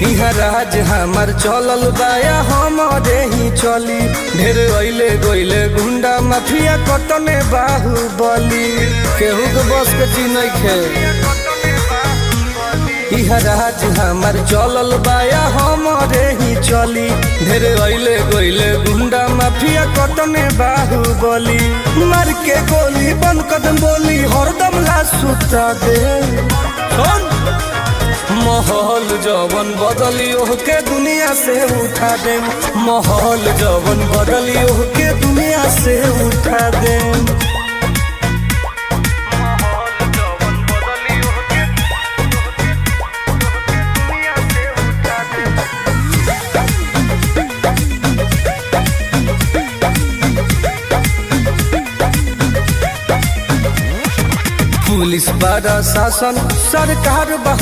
इहाँ राज हमार चलल बाया हमारे ही चली। ढेर अइले गइले गुंडा माफिया कटने बाहुबली, केहू के बस के चीज नइखे। इहाँ राज हमार चलल बाया हमारे ही चली। ढेर अइले गइले गुंडा माफिया कटने बाहुबली, मार के गोली बंद कदम बोली हरदम ला सुता दे। माहौल जवन बदली ओहके दुनिया से उठा दे। माहौल जवन बदली ओहके दुनिया से उठा दे। पुलिस प्रशासन सरकार बा